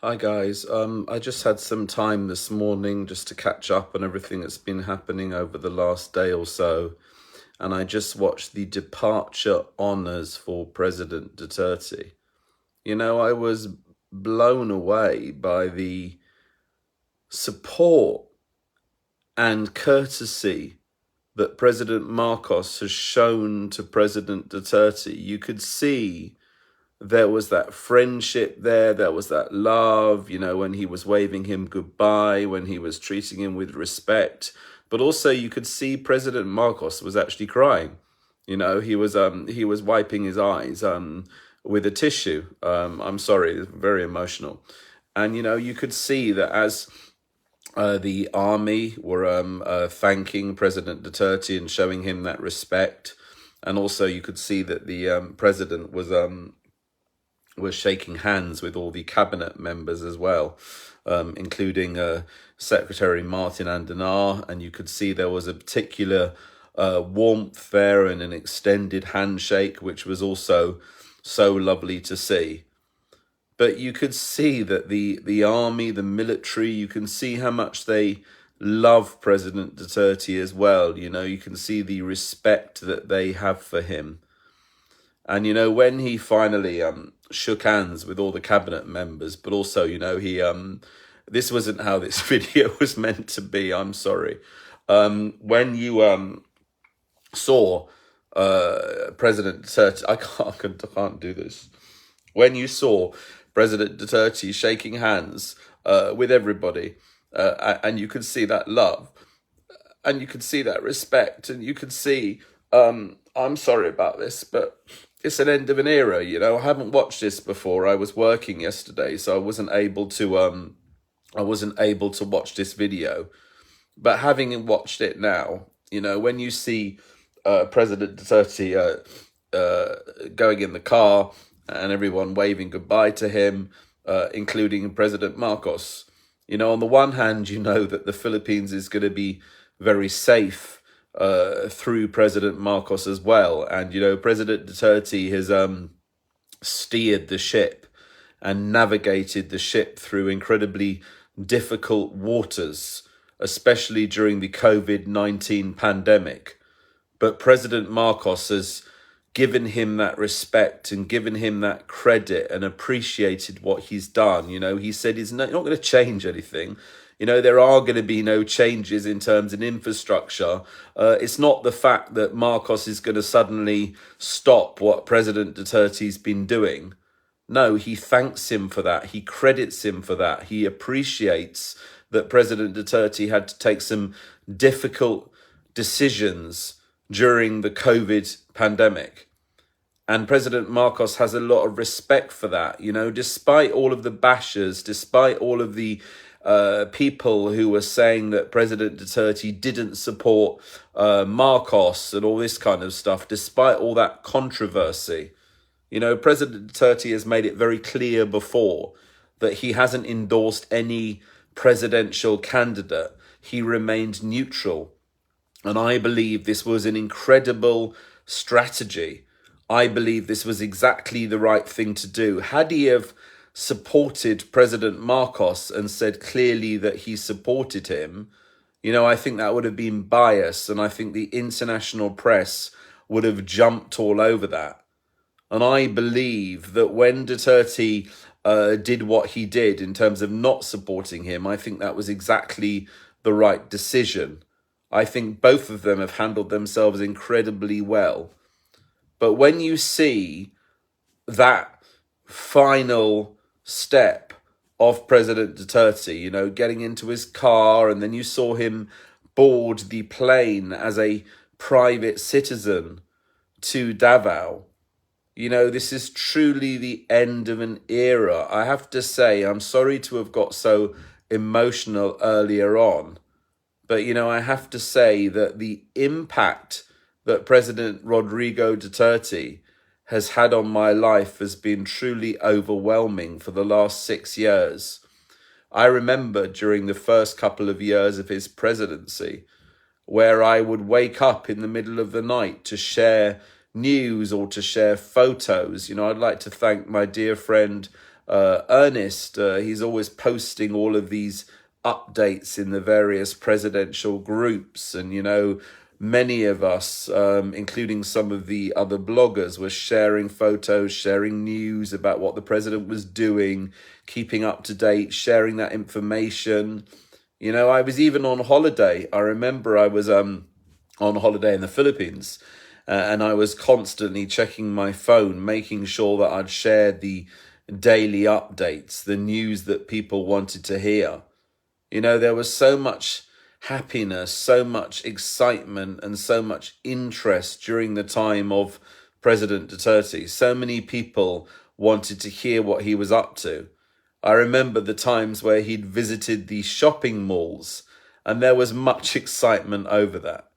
Hi guys. I just had some time this morning just to catch up on everything that's been happening over the last day or so, and I just watched the departure honors for President Duterte. I was blown away by the support and courtesy that President Marcos has shown to President Duterte. You could see there was that friendship there was that love, when he was waving him goodbye, when he was treating him with respect. But also you could see President Marcos was actually crying. He was wiping his eyes with a tissue. I'm sorry, very emotional. And you could see that as the army were thanking President Duterte and showing him that respect, and also you could see that the president was shaking hands with all the cabinet members as well, including Secretary Martin Andanar, and you could see there was a particular warmth there and an extended handshake, which was also so lovely to see. But you could see that the army, the military, you can see how much they love President Duterte as well. You can see the respect that they have for him. And, when he finally shook hands with all the cabinet members, but also, he this wasn't how this video was meant to be. I'm sorry. When you saw President Duterte, I can't do this. When you saw President Duterte shaking hands with everybody, and you could see that love, and you could see that respect, and you could see, I'm sorry about this, but it's an end of an era. I haven't watched this before. I was working yesterday, so I wasn't able to watch this video. But having watched it now, when you see President Duterte going in the car and everyone waving goodbye to him, including President Marcos, on the one hand, that the Philippines is going to be very safe through President Marcos as well. And, President Duterte has steered the ship and navigated the ship through incredibly difficult waters, especially during the COVID-19 pandemic. But President Marcos has given him that respect and given him that credit and appreciated what he's done. He said he's not going to change anything. There are going to be no changes in terms of infrastructure. It's not the fact that Marcos is going to suddenly stop what President Duterte's been doing. No, he thanks him for that. He credits him for that. He appreciates that President Duterte had to take some difficult decisions during the COVID pandemic. And President Marcos has a lot of respect for that. Despite all of the bashers, despite all of the people who were saying that President Duterte didn't support Marcos and all this kind of stuff, despite all that controversy, President Duterte has made it very clear before that he hasn't endorsed any presidential candidate. He remained neutral. And I believe this was an incredible strategy. I believe this was exactly the right thing to do. Had he have supported President Marcos and said clearly that he supported him, I think that would have been biased, and I think the international press would have jumped all over that. And I believe that when Duterte did what he did in terms of not supporting him, I think that was exactly the right decision. I think both of them have handled themselves incredibly well. But when you see that final step of President Duterte, getting into his car, and then you saw him board the plane as a private citizen to Davao, this is truly the end of an era. I have to say, I'm sorry to have got so emotional earlier on, but, I have to say that the impact that President Rodrigo Duterte has had on my life has been truly overwhelming for the last 6 years. I remember during the first couple of years of his presidency, where I would wake up in the middle of the night to share news or to share photos. I'd like to thank my dear friend earnest. He's always posting all of these updates in the various presidential groups. And, many of us, including some of the other bloggers, were sharing photos, sharing news about what the president was doing, keeping up to date, sharing that information. I was even on holiday. I remember I was on holiday in the Philippines, and I was constantly checking my phone, making sure that I'd shared the daily updates, the news that people wanted to hear. There was so much happiness, so much excitement, and so much interest during the time of President Duterte. So many people wanted to hear what he was up to. I remember the times where he'd visited the shopping malls, and there was much excitement over that.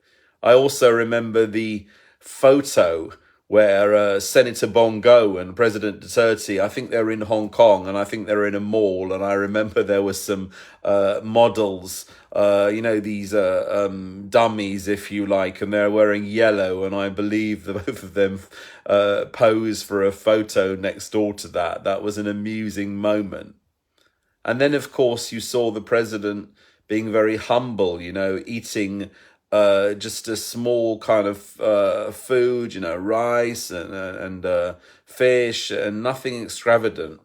I also remember the photo where Senator Bongo and President Duterte, I think they're in Hong Kong, and I think they're in a mall, and I remember there was some models, these dummies, if you like, and they're wearing yellow, and I believe the both of them posed for a photo next door to that. That was an amusing moment. And then, of course, you saw the president being very humble, eating just a small kind of food, rice and fish, and nothing extravagant.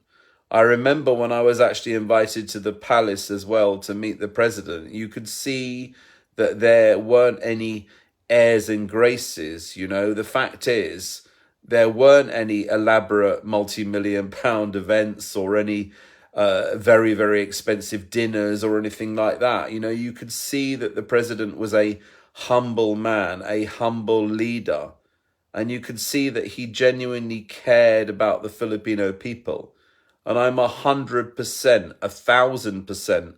I remember when I was actually invited to the palace as well to meet the president, you could see that there weren't any airs and graces. The fact is, there weren't any elaborate multi-million pound events or any very, very expensive dinners or anything like that. You could see that the president was a humble man, a humble leader. And you could see that he genuinely cared about the Filipino people. And I'm 100%, 1,000%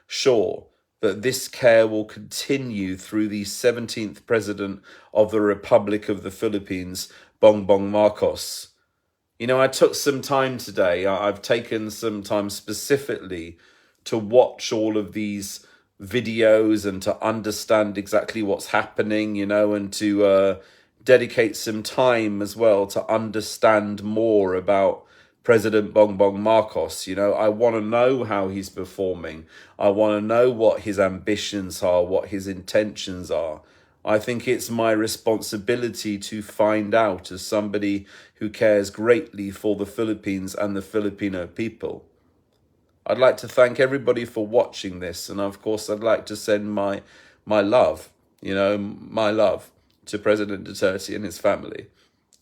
sure that this care will continue through the 17th president of the Republic of the Philippines, Bongbong Marcos. I took some time today. I've taken some time specifically to watch all of these videos and to understand exactly what's happening, and to dedicate some time as well to understand more about President Bongbong Marcos. I want to know how he's performing. I want to know what his ambitions are, what his intentions are. I think it's my responsibility to find out as somebody who cares greatly for the Philippines and the Filipino people. I'd like to thank everybody for watching this. And of course, I'd like to send my love, my love to President Duterte and his family,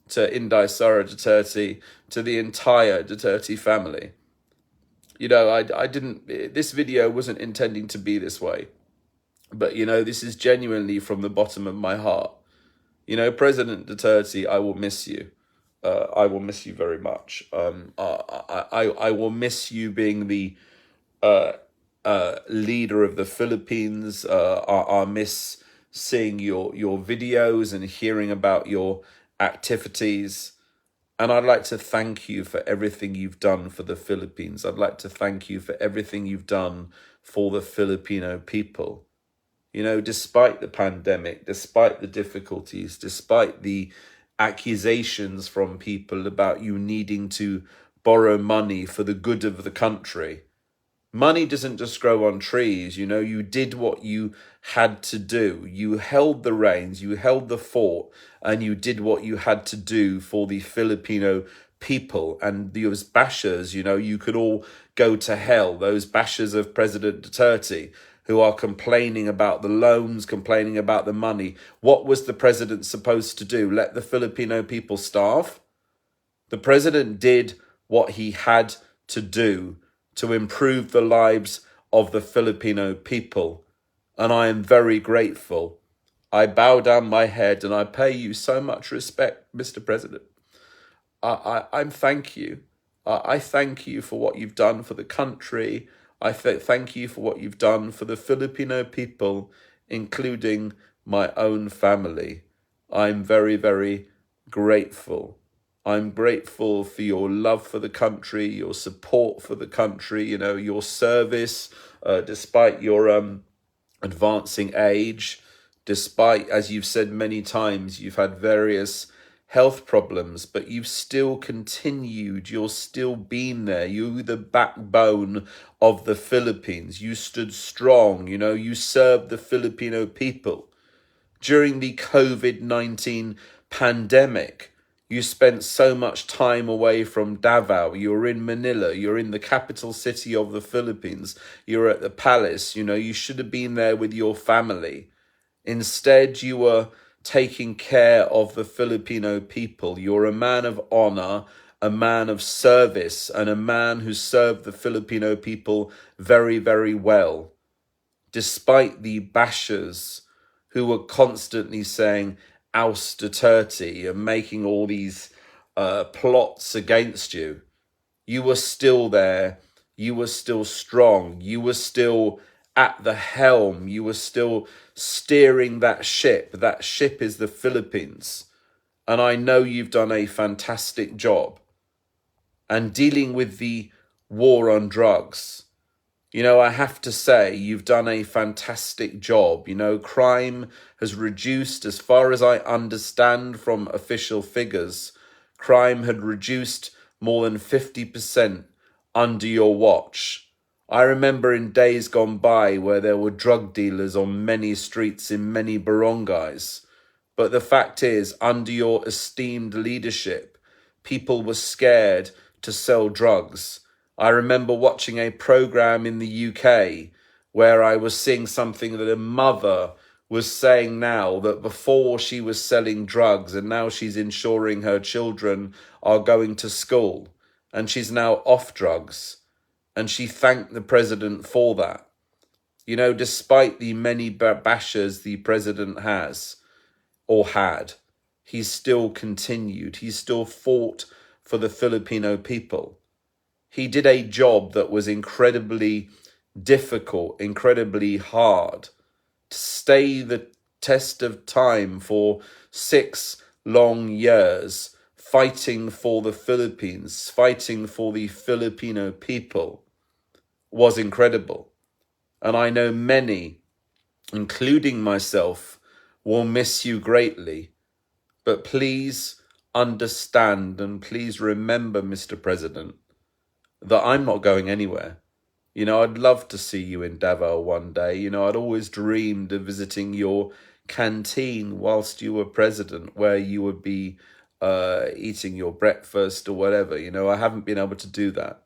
to Inday Sara Duterte, to the entire Duterte family. I didn't, this video wasn't intending to be this way. But, this is genuinely from the bottom of my heart. President Duterte, I will miss you. I will miss you very much. I will miss you being the leader of the Philippines. I'll miss seeing your videos and hearing about your activities. And I'd like to thank you for everything you've done for the Philippines. I'd like to thank you for everything you've done for the Filipino people. Despite the pandemic, despite the difficulties, despite the accusations from people about you needing to borrow money for the good of the country. Money doesn't just grow on trees. You did what you had to do. You held the reins, you held the fort, and you did what you had to do for the Filipino people. And those bashers, you could all go to hell. Those bashers of President Duterte, who are complaining about the loans, complaining about the money. What was the president supposed to do? Let the Filipino people starve? The president did what he had to do to improve the lives of the Filipino people. And I am very grateful. I bow down my head and I pay you so much respect, Mr. President. I thank you. I thank you for what you've done for the country. I thank you for what you've done for the Filipino people, including my own family. I'm very, very grateful. I'm grateful for your love for the country, your support for the country, your service, despite your advancing age, despite, as you've said many times, you've had various health problems, but you've still continued. You're still been there. You're the backbone of the Philippines. You stood strong. You know, you served the Filipino people. During the COVID-19 pandemic, you spent so much time away from Davao. You're in Manila. You're in the capital city of the Philippines. You're at the palace. You know, you should have been there with your family. Instead, you were taking care of the Filipino people. You're a man of honor, a man of service, and a man who served the Filipino people very, very well. Despite the bashers who were constantly saying, oust Duterte, and making all these plots against you, you were still there. You were still strong. You were still at the helm. You were still steering that ship. That ship is the Philippines. And I know you've done a fantastic job. And dealing with the war on drugs, you know, I have to say, you've done a fantastic job. You know, crime has reduced, as far as I understand from official figures, crime had reduced more than 50% under your watch. I remember in days gone by where there were drug dealers on many streets in many barangays. But the fact is, under your esteemed leadership, people were scared to sell drugs. I remember watching a program in the UK where I was seeing something that a mother was saying now, that before she was selling drugs and now she's ensuring her children are going to school and she's now off drugs. And she thanked the president for that. You know, despite the many bashers the president has or had, he's still continued. He's still fought for the Filipino people. He did a job that was incredibly difficult, incredibly hard, to stay the test of time for 6 long years, fighting for the Philippines, fighting for the Filipino people, was incredible. And I know many, including myself, will miss you greatly. But please understand and please remember, Mr. President, that I'm not going anywhere. You know, I'd love to see you in Davao one day. You know, I'd always dreamed of visiting your canteen whilst you were president, where you would be eating your breakfast or whatever. You know, I haven't been able to do that.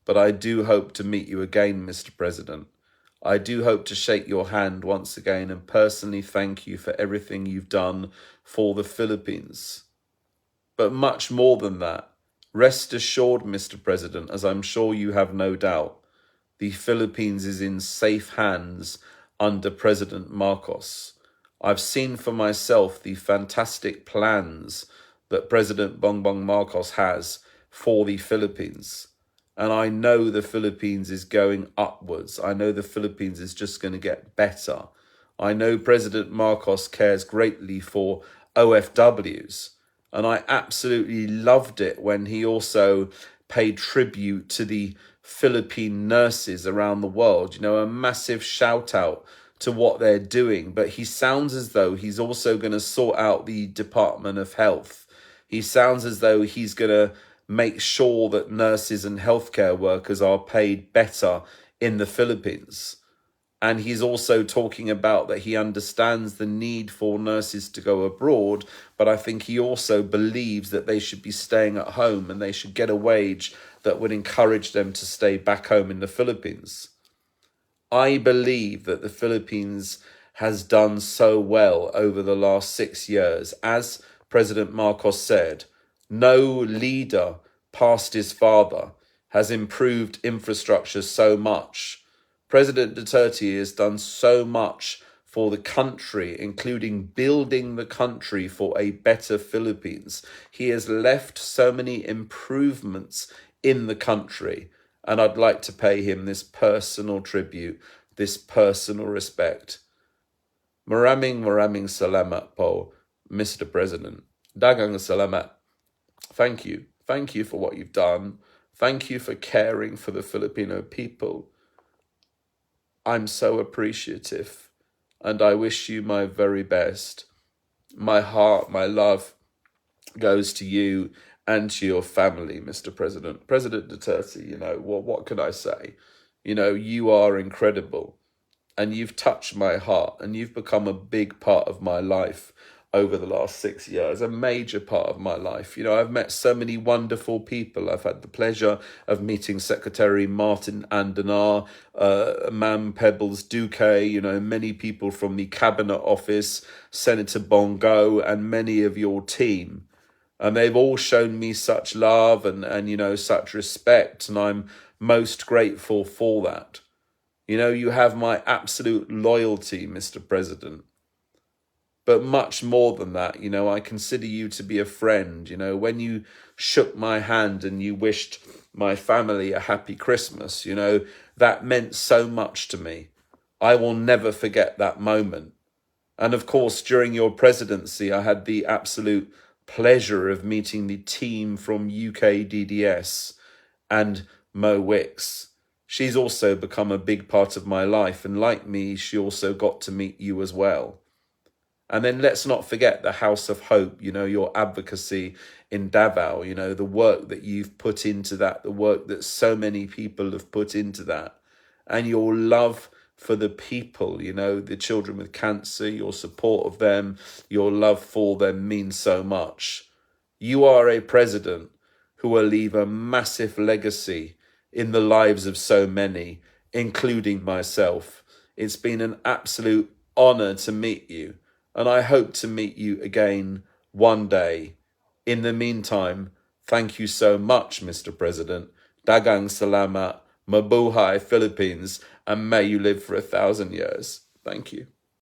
But I do hope to meet you again, Mr. President. I do hope to shake your hand once again and personally thank you for everything you've done for the Philippines. But much more than that, rest assured, Mr. President, as I'm sure you have no doubt, the Philippines is in safe hands under President Marcos. I've seen for myself the fantastic plans that President Bongbong Marcos has for the Philippines. And I know the Philippines is going upwards. I know the Philippines is just going to get better. I know President Marcos cares greatly for OFWs. And I absolutely loved it when he also paid tribute to the Philippine nurses around the world. You know, a massive shout out to what they're doing. But he sounds as though he's also going to sort out the Department of Health. He sounds as though he's going to make sure that nurses and healthcare workers are paid better in the Philippines. And he's also talking about that he understands the need for nurses to go abroad, but I think he also believes that they should be staying at home and they should get a wage that would encourage them to stay back home in the Philippines. I believe that the Philippines has done so well over the last 6 years. As President Marcos said, no leader past his father has improved infrastructure so much. President Duterte has done so much for the country, including building the country for a better Philippines. He has left so many improvements in the country, and I'd like to pay him this personal tribute, this personal respect. Maraming salamat po, Mr. President. Dagang salamat. Thank you. Thank you for what you've done. Thank you for caring for the Filipino people. I'm so appreciative, and I wish you my very best. My heart, my love, goes to you and to your family, Mr. President. President Duterte, you know, what can I say? You know, you are incredible, and you've touched my heart, and you've become a big part of my life over the last 6 years, a major part of my life. You know, I've met so many wonderful people. I've had the pleasure of meeting Secretary Martin Andanar, Mam Pebbles Duque, you know, many people from the Cabinet Office, Senator Bongo, and many of your team. And they've all shown me such love and you know, such respect, and I'm most grateful for that. You know, you have my absolute loyalty, Mr. President. But much more than that, you know, I consider you to be a friend. You know, when you shook my hand and you wished my family a happy Christmas, you know, that meant so much to me. I will never forget that moment. And of course, during your presidency, I had the absolute pleasure of meeting the team from UKDDS and Mo Wicks. She's also become a big part of my life, and like me, she also got to meet you as well. And then let's not forget the House of Hope, you know, your advocacy in Davao, you know, the work that you've put into that, the work that so many people have put into that, and your love for the people, you know, the children with cancer, your support of them, your love for them means so much. You are a president who will leave a massive legacy in the lives of so many, including myself. It's been an absolute honor to meet you, and I hope to meet you again one day. In the meantime, thank you so much, Mr. President. Dagang salamat, mabuhay Philippines, and may you live for 1,000 years. Thank you.